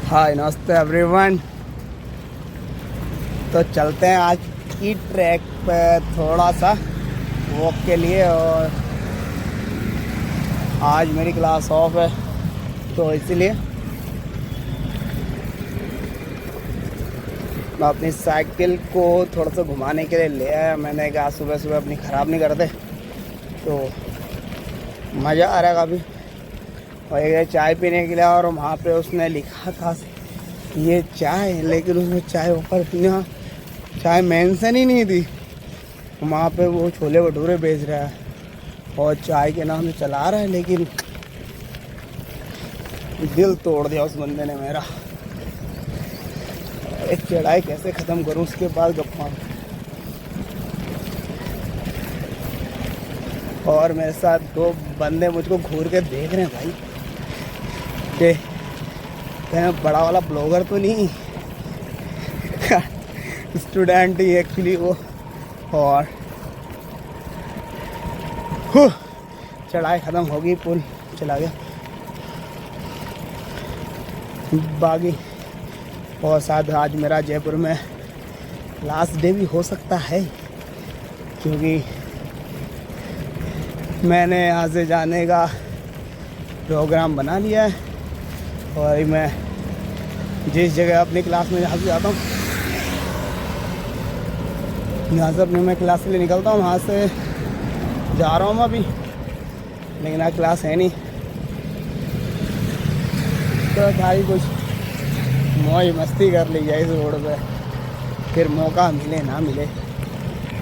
हाय नमस्ते एवरीवन। तो चलते हैं आज की ट्रैक पे थोड़ा सा वॉक के लिए। और आज मेरी क्लास ऑफ है तो इसलिए मैं अपनी साइकिल को थोड़ा सा घुमाने के लिए ले आया। मैंने कहा सुबह सुबह अपनी ख़राब नहीं करते, तो मज़ा आ रहा है काफ़ी। और एक चाय पीने के लिए, और वहाँ पे उसने लिखा था ये चाय, लेकिन उसमें चाय ऊपर यहाँ चाय मेंशन ही नहीं थी। वहाँ पे वो छोले भटूरे बेच रहा है और चाय के नाम से चला रहा है, लेकिन दिल तोड़ दिया उस बंदे ने मेरा। एक चढ़ाई कैसे ख़त्म करूँ, उसके बाद गप्पा। और मेरे साथ दो बंदे मुझको घूर के देख रहे हैं भाई कि मैं बड़ा वाला ब्लॉगर तो नहीं, स्टूडेंट ही एक्चुअली वो। और चढ़ाई ख़त्म होगी, पुल चला गया बागी। और शायद आज मेरा जयपुर में लास्ट डे भी हो सकता है, क्योंकि मैंने यहाँ से जाने का प्रोग्राम बना लिया है। और मैं जिस जगह अपनी क्लास में जहाँ से जाता हूँ, यहाँ से अपनी मैं क्लास के लिए निकलता हूँ, वहाँ से जा रहा हूँ मैं अभी, लेकिन आज क्लास है नहीं। तो भाई कुछ मौज मस्ती कर ली जाए इस रोड पे, फिर मौका मिले ना मिले,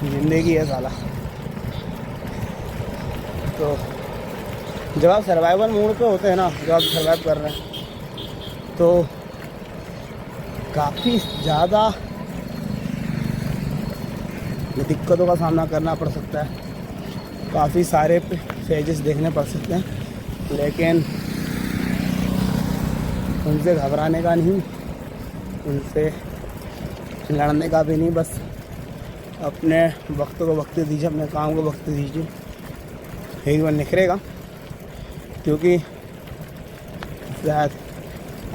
ज़िंदगी है साला। तो जब आप सर्वाइवल मोड पे होते हैं ना, जब आप सर्वाइव कर रहे हैं, तो काफ़ी ज़्यादा दिक्कतों का सामना करना पड़ सकता है, काफ़ी सारे फेजेस देखने पड़ सकते हैं, लेकिन उनसे घबराने का नहीं, उनसे लड़ने का भी नहीं। बस अपने वक्त को वक्त दीजिए, अपने काम को वक्त दीजिए, यही वो निखरेगा। क्योंकि शायद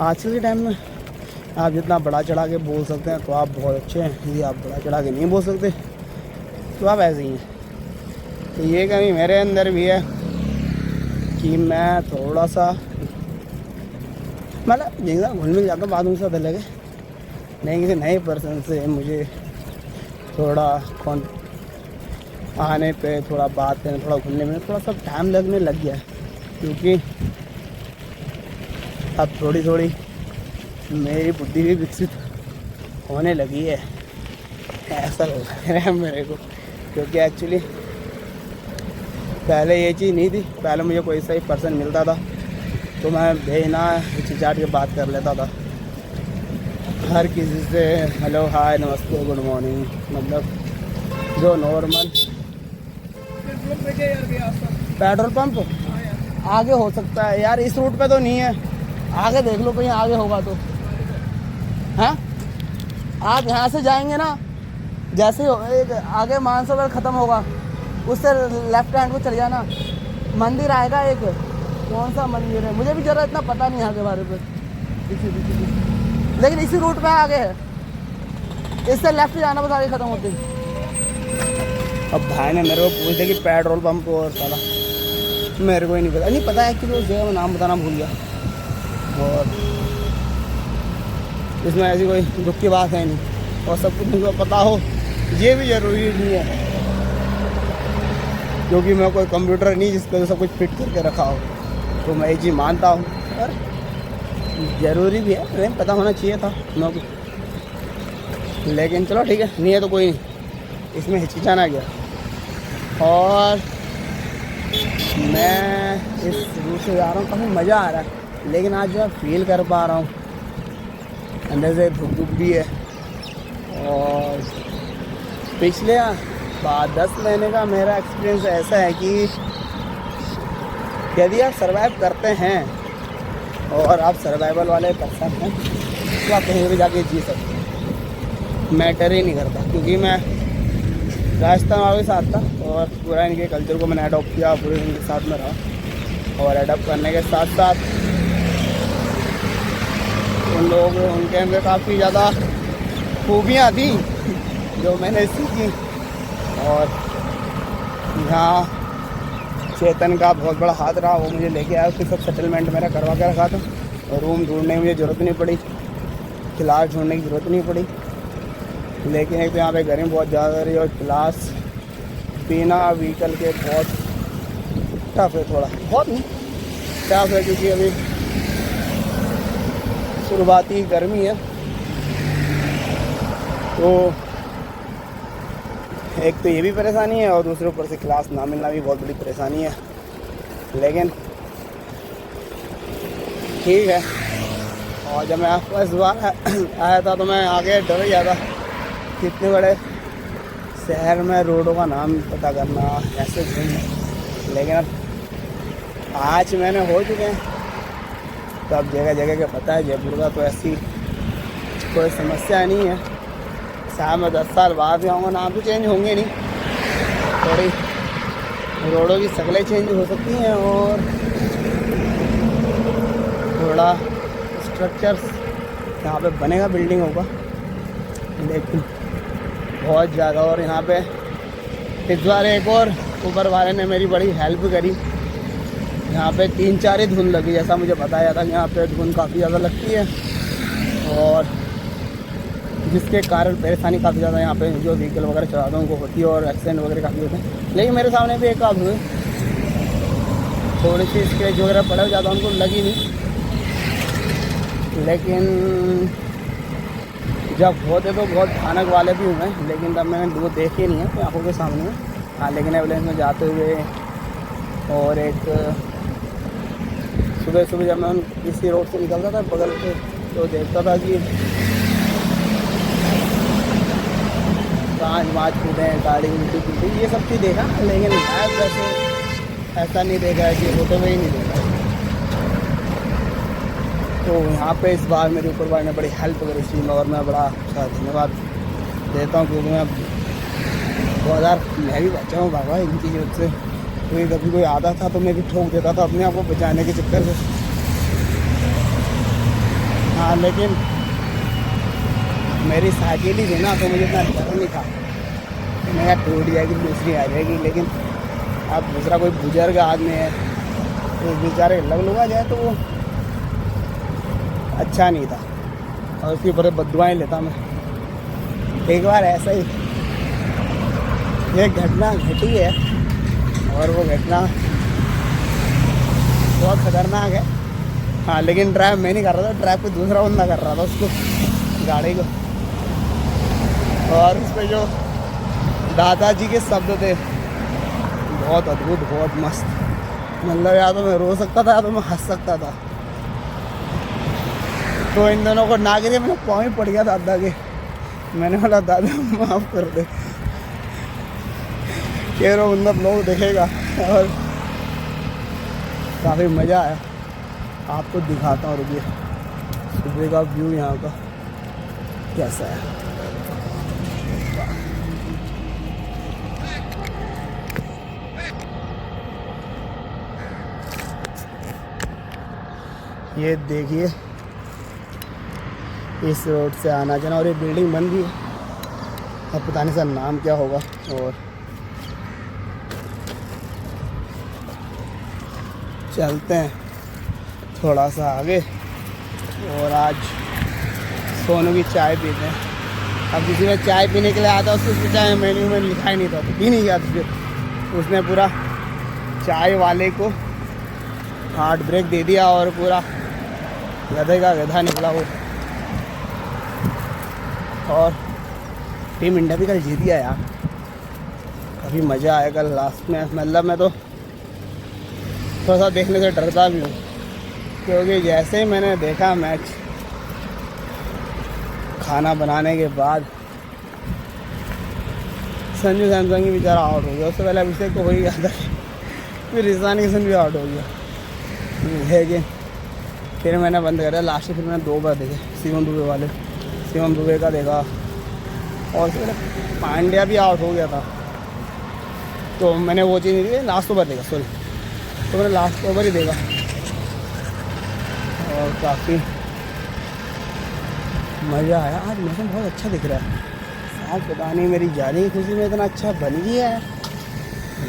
आजकल के टाइम में आप जितना बड़ा चढ़ा के बोल सकते हैं तो आप बहुत अच्छे हैं, यदि आप बड़ा चढ़ा के नहीं बोल सकते तो आप ऐसे ही हैं। तो ये कमी मेरे अंदर भी है कि मैं थोड़ा सा मतलब जितना घुल मिल जाता हूँ बाद में से लगे, नहीं किसी नए पर्सन से मुझे थोड़ा आने पे, थोड़ा बात करने, थोड़ा घुलने में थोड़ा सा टाइम लगने लग गया है। क्योंकि अब थोड़ी थोड़ी मेरी बुद्धि भी विकसित होने लगी है, ऐसा लग रहा है मेरे को। क्योंकि एक्चुअली पहले ये चीज़ नहीं थी। पहले मुझे कोई सा ही पर्सन मिलता था तो मैं बिना हिचकिचाहट के बात कर लेता था हर किसी से, हेलो हाय नमस्ते गुड मॉर्निंग, मतलब जो नॉर्मल। पेट्रोल पंप आगे हो सकता है यार, इस रूट पे तो नहीं है, आगे देख लो कहीं आगे होगा तो। हैं आप यहाँ से जाएंगे ना, जैसे एक आगे मानसरोवर ख़त्म होगा, उससे लेफ्ट हैंड को चले जाना, मंदिर आएगा एक। कौन सा मंदिर है मुझे भी ज़रा इतना पता नहीं यहाँ के बारे में, लेकिन इसी रूट पे आगे है, इससे लेफ्ट जाना, बस आगे ख़त्म होते ही। अब भाई ने मेरे को पूछ दिया कि पेट्रोल पंप, और साला मेरे को ही नहीं पता है कि उस जगह में नाम बताना भूल गया। और इसमें ऐसी कोई दुख की बात है नहीं, और सब कुछ मुझे पता हो ये भी ज़रूरी नहीं है, क्योंकि मैं कोई कंप्यूटर नहीं जिसको सब कुछ फिट करके रखा हो। तो मैं ये चीज़ मानता हूँ, और ज़रूरी भी है, नहीं पता होना चाहिए था मैं, लेकिन चलो ठीक है, नहीं है तो कोई नहीं, इसमें हिचकिचाना गया। और मैं इस रूट से जा रहा हूँ, काफ़ी मज़ा आ रहा है, लेकिन आज जो मैं फील कर पा रहा हूँ अंदर से धूप धूप भी है। और पिछले 10 महीने का मेरा एक्सपीरियंस ऐसा है कि यदि आप सर्वाइव करते हैं और आप सर्वाइवल वाले पर्सन हैं तो आप कहीं भी जाके जी सकते हैं, मैटर ही नहीं करता। क्योंकि मैं राजस्थान वालों के साथ था और पूरा इनके कल्चर को मैंने अडॉप्ट किया, पूरे इनके साथ में रहा, और अडॉप्ट करने के साथ साथ उन लोग उनके अंदर काफ़ी ज़्यादा खूबियाँ थी जो मैंने सीखी। और यहाँ चेतन का बहुत बड़ा हाथ रहा, वो मुझे लेके आया, उसकी सब सेटलमेंट मेरा करवा के रखा था। और रूम ढूंढने की मुझे ज़रूरत नहीं पड़ी, क्लास ढूंढने की ज़रूरत नहीं पड़ी। लेकिन एक तो यहाँ पे गर्मी बहुत ज़्यादा रही और क्लास बिना व्हीकल के बहुत टफ है, थोड़ा बहुत नहीं टफ है, क्योंकि अभी शुरुआती गर्मी है। तो एक तो ये भी परेशानी है और दूसरे ऊपर से क्लास ना मिलना भी बहुत बड़ी परेशानी है। लेकिन ठीक है। और जब मैं फर्स्ट बार आया था तो मैं आगे डर गया था, कितने बड़े शहर में रोडों का नाम पता करना, ऐसे घूमना। लेकिन अब आज मैंने हो चुके हैं, तो अब जगह जगह का पता है। जयपुर का तो ऐसी कोई समस्या नहीं है। शायद मैं 10 साल बाद भी आऊँगा, नाम तो चेंज होंगे नहीं, थोड़ी रोडों की शक्लें चेंज हो सकती हैं और थोड़ा स्ट्रक्चर्स यहाँ पे बनेगा, बिल्डिंग होगा, लेकिन बहुत ज़्यादा। और यहाँ पे इस बार एक और ऊपर वाले ने मेरी बड़ी हेल्प करी। यहाँ पे 3-4 ही धुंध लगी, जैसा मुझे बताया था कि यहाँ पे धुंध काफ़ी ज़्यादा लगती है और जिसके कारण परेशानी काफ़ी ज़्यादा यहाँ पे जो व्हीकल वगैरह चलाता हूँ उनको होती है और एक्सीडेंट वगैरह काफ़ी होते हैं। लेकिन मेरे सामने भी एक आध हुए, थोड़ी सी स्क्रैच वगैरह पड़े, ज़्यादा उनको लगी नहीं। लेकिन जब होते तो बहुत भयानक वाले भी हुए, लेकिन तब मैंने वो देखे नहीं है आँखों के सामने। हाँ, लेकिन एम्बुलेंस में जाते हुए और एक सुबह सुबह जब मैं किसी रोड से निकलता था बगल से, तो देखता था कि कांच वाँच टूटे हैं, गाड़ी उल्टी टूटी, ये सब चीज़ देखा। लेकिन वैसे ऐसा नहीं देखा है कि होते हुए ही नहीं देखा। तो यहाँ पे इस बार मेरे ऊपर वाले ने बड़ी हेल्प करी इस चीज़ में और मैं बड़ा अच्छा धन्यवाद देता हूँ, क्योंकि मैं मैं भी बचा हूँ बाबा इन चीज़ों से। क्योंकि कभी कोई आता था तो मैं भी ठोक देता था अपने आप को बचाने के चक्कर से। हाँ, लेकिन मेरी साइकिल ही थी ना, तो मुझे इतना डर नहीं था। मैं कहा टूट जाएगी, दूसरी आ जाएगी। लेकिन अब दूसरा कोई बुजुर्ग आदमी है तो बेचारे लग लुगा जाए तो वो अच्छा नहीं था और उसके ऊपर बददुआएं लेता मैं। एक बार ऐसा ही एक घटना घटी है और वो घटना बहुत ख़तरनाक है। हाँ, लेकिन ड्राइव मैं नहीं कर रहा था, ड्राइव पे दूसरा बंदा कर रहा था उसको, गाड़ी को। और उस पर जो दादाजी के शब्द थे बहुत अद्भुत, बहुत मस्त। मतलब या तो मैं रो सकता था या तो मैं हंस सकता था। तो इन दोनों को ना गिरे, मैंने पाँव ही पड़ गया दादा के। मैंने बोला दादा माफ़ कर दे, कह रहा बंदा लोग देखेगा। और काफ़ी मज़ा आया। आपको दिखाता हूँ, रुकिए सुबह का व्यू यहाँ का कैसा है। ये देखिए, इस रोड से आना जाना, और ये बिल्डिंग बन गई है, अब पता नहीं सर नाम क्या होगा। और चलते हैं थोड़ा सा आगे और आज सोनू की चाय पीते हैं। अब किसी ने चाय पीने के लिए आता उसको चाय मेन्यू में लिखा ही नहीं था तो पी नहीं गया। तो उसने पूरा चाय वाले को हार्ट ब्रेक दे दिया और पूरा गधे का गधा निकला वो। और टीम इंडिया भी कल जीत गया यार, काफ़ी मज़ा आया कल लास्ट में। मतलब मैं तो थोड़ा सा देखने से डरता भी हूँ, क्योंकि जैसे ही मैंने देखा मैच खाना बनाने के बाद, संजू सैमसंग ही बेचारा आउट हो गया। उससे पहले अभिषेक को हो ही गया था, फिर ईशान किशन भी आउट हो गया। लेकिन फिर मैंने बंद कर दिया लास्ट में। फिर मैंने 2 बार देखे शिवम दुबे वाले, शिवम दुबे का देखा और फिर पांड्या भी आउट हो गया था। तो मैंने वो चीज़ नहीं देखी, लास्ट ओवर देखा, सॉरी, तो मैंने लास्ट ओवर ही देखा। और काफ़ी मज़ा आया। आज मौसम बहुत अच्छा दिख रहा है। आज पता नहीं मेरी जाने की खुशी में इतना अच्छा बन गया है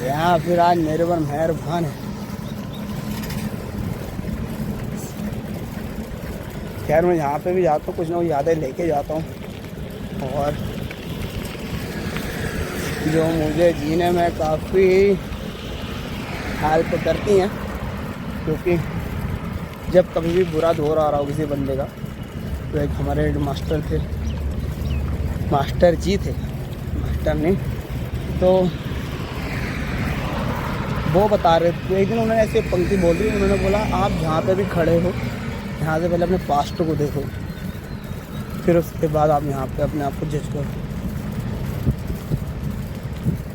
या फिर आज मेरे पर मेहरबान है। खैर मैं यहाँ पे भी जाता हूँ कुछ ना कुछ यादें लेके जाता हूँ, और जो मुझे जीने में काफ़ी हेल्प करती हैं। क्योंकि जब कभी भी बुरा दौर आ रहा हो किसी बंदे का, तो एक हमारे मास्टर थे, मास्टर जी थे, मास्टर नहीं तो वो बता रहे थे। एक दिन उन्होंने ऐसे पंक्ति बोल दी, उन्होंने बोला आप जहाँ पे भी खड़े हो यहाँ से पहले अपने पास्ट को देखो, फिर उसके बाद आप यहाँ पे अपने आप को जज करो।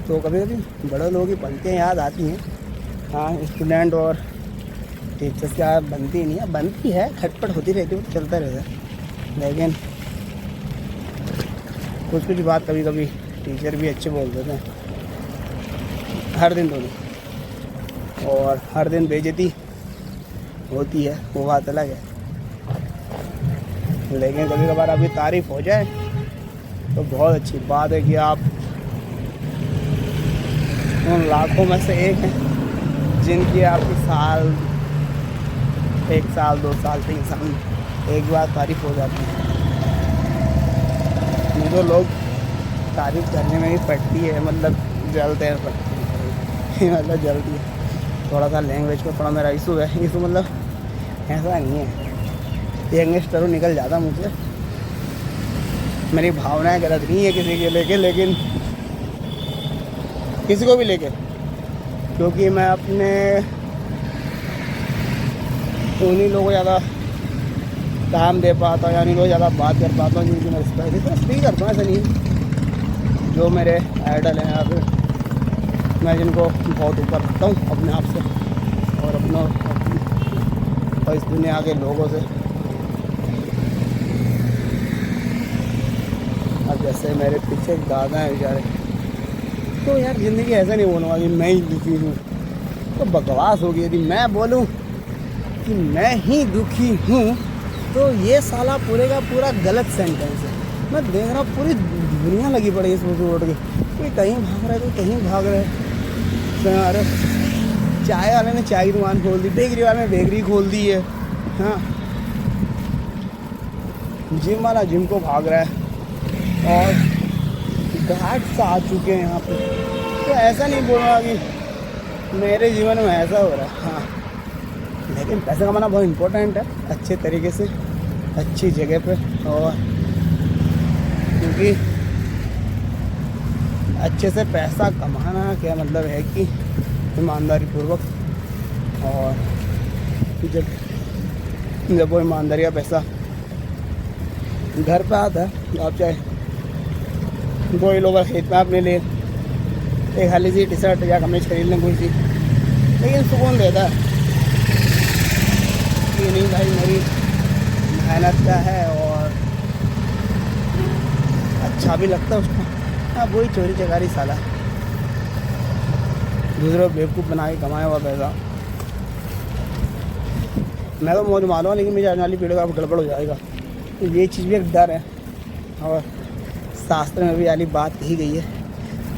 तो कभी कभी बड़े लोगों की पंक्तियाँ याद आती हैं। हाँ, स्टूडेंट और टीचर्स की याद बनती नहीं है, बनती है, खटपट होती रहती है, चलता रहता है। लेकिन कुछ कुछ बात कभी कभी टीचर भी अच्छे बोल देते हैं, हर दिन तो नहीं, और हर दिन बेइज्जती होती है, वो बात अलग है। लेकिन कभी कभार आपकी तारीफ़ हो जाए तो बहुत अच्छी बात है कि आप उन लाखों में से एक हैं जिनकी आपकी साल, 1 साल 2 साल 3 साल एक बार तारीफ़ हो जाती है। नहीं तो लोग तारीफ़ करने में ही पड़ती है, मतलब जलते हैं पड़ती है मतलब जलती है। थोड़ा सा लैंग्वेज का थोड़ा मेरा इशू है, इशू मतलब ऐसा नहीं है, यंगस्टर निकल जाता मुझसे। मेरी भावनाएं गलत नहीं है किसी के लेके, लेकिन किसी को भी लेके, क्योंकि मैं अपने उन्हीं लोगों को ज़्यादा काम दे पाता हूँ, यानी लोग ज़्यादा बात कर पाता हूँ जिनकी मैं रिस्पेक्ट करता हूँ। ऐसा नहीं है, जो मेरे आइडल हैं या फिर मैं जिनको बहुत ऊपर रखता हूँ अपने आप से और अपनों और इस दुनिया के लोगों से। अब जैसे मेरे पीछे एक दादा हैं बेचारे, तो यार ज़िंदगी ऐसा नहीं बोलूँगा कि मैं ही दुखी हूँ, तो बकवास होगी। यदि मैं बोलूँ कि मैं ही दुखी हूँ तो ये साला पूरे का पूरा गलत सेंटेंस है। मैं देख रहा हूँ पूरी दुनिया लगी पड़ी है इस रोड के, कोई कहीं भाग रहा है, कोई कहीं भाग रहा है। अरे चाय वाले ने चाय की दुकान खोल दी, बेकरी वाले ने बेकरी खोल दी है, हाँ, जिम वाला जिम को भाग रहा है, और घाट आ चुके हैं यहाँ पे। तो ऐसा नहीं बोलूँगा कि मेरे जीवन में ऐसा हो रहा है, हाँ, लेकिन पैसा कमाना बहुत इम्पोर्टेंट है, अच्छे तरीके से, अच्छी जगह पे, और क्योंकि अच्छे से पैसा कमाना क्या मतलब है कि ईमानदारी पूर्वक, और जब वो ईमानदारी का पैसा घर पे आता है तो आप चाहे कोई लोग खेत में अपने लिए एक हाली सी टी शर्ट या कमीज खरीद लें कोई सी, लेकिन सुकून देता है कि नहीं भाई मेरी मेहनत का है, और अच्छा भी लगता है उसको। हाँ, वही चोरी चकारी साला दूसरों बेवकूफ़ बना के कमाया हुआ पैसा। मैं तो मौज मारूंगा, लेकिन मेरी आने वाली पीढ़ी का गड़बड़ हो जाएगा, तो ये चीज़ भी एक डर है। और शास्त्र में भी वाली बात कही गई है,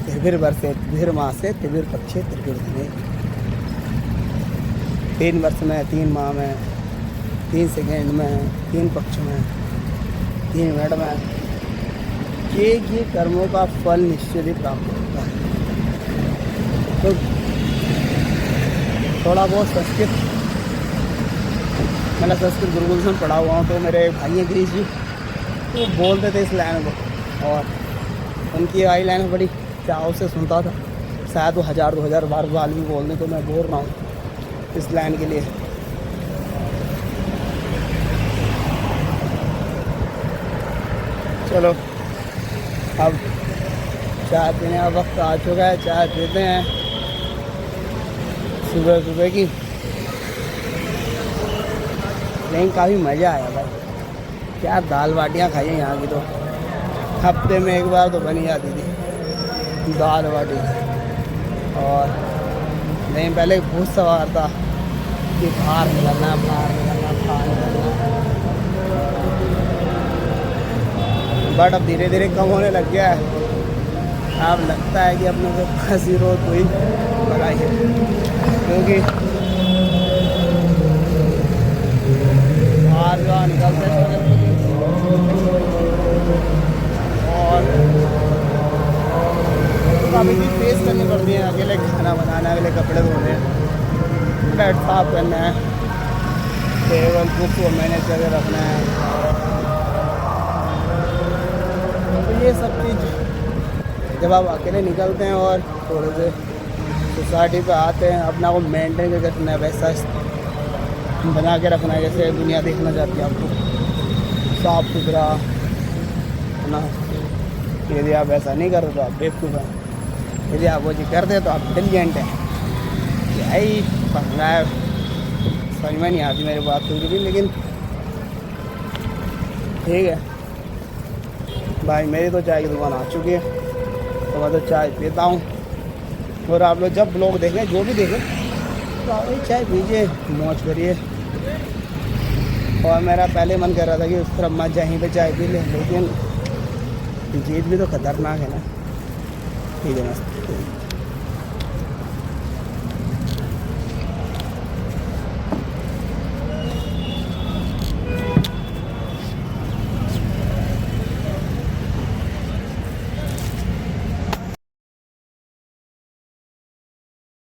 त्रिभिर वर्षे त्रिभिर मासे त्रिभिर पक्षे त्रिभिर दिने, 3 वर्ष में, 3 माह में, 3 सेकेंड में, 3 पक्ष में, 3 मिनट में, ये कर्मों का फल निश्चित ही प्राप्त होता है। तो थोड़ा बहुत संस्कृत, मैंने संस्कृत गुरुकुल से पढ़ा हुआ हूँ, तो मेरे भाई हैं गिरीश जी, तो बोलते थे इस लाइन को, और उनकी आई लाइन बड़ी चाव से सुनता था। शायद वो 1000-2000 बार बाल भी बोलने, तो मैं बोल रहा हूँ इस लाइन के लिए। चलो अब चाय पीने का वक्त आ चुका है, चाय पीते हैं सुबह सुबह की। लेकिन काफ़ी मज़ा आया भाई, क्या दाल बाटियाँ खाई हैं यहाँ की, तो हफ्ते में एक बार तो बनी जाती थी दाल बाटी। और नहीं पहले भूत सवार था कि बाहर निकलना, बाहर निकलना, बाहर निकलना, बट अब धीरे धीरे कम होने लग गया है। अब लगता है कि अपने को पास ही रोज कोई भलाई है, क्योंकि बाहर जो निकलते और काफ़ी चीज़ फेस करनी पड़ती है। अकेले खाना बनाना, अकेले कपड़े धोने, बेड साफ करना है, टेबल बुक को मैनेज करके रखना है। तो ये सब चीज़ जब आप अकेले निकलते हैं और थोड़े से सोसाइटी पे आते हैं, अपना को मेंटेन करके रखना है, वैसा बना के रखना है जैसे दुनिया देखना चाहती है आपको, साफ सुथरा है ना। यदि आप ऐसा नहीं करते तो आप बेवकूफ़ हैं, यदि आप वो चीज़ करते तो आप इंटेलिजेंट हैं। यही पंगा है, समझ में नहीं आती मेरी बात कुछ भी, लेकिन ठीक है भाई। मेरी तो चाय की दुकान आ चुकी है, तो मैं तो चाय पीता हूँ। और आप लोग जब ब्लॉग देखें, जो भी देखें, तो आप वही चाय पीजिए, मौज करिए। और मेरा पहले मन कर रहा था कि उस तरफ मत यहीं पे चाय पी लें, लेकिन जीत भी तो खतरनाक है ना। ठीक है, मस्त।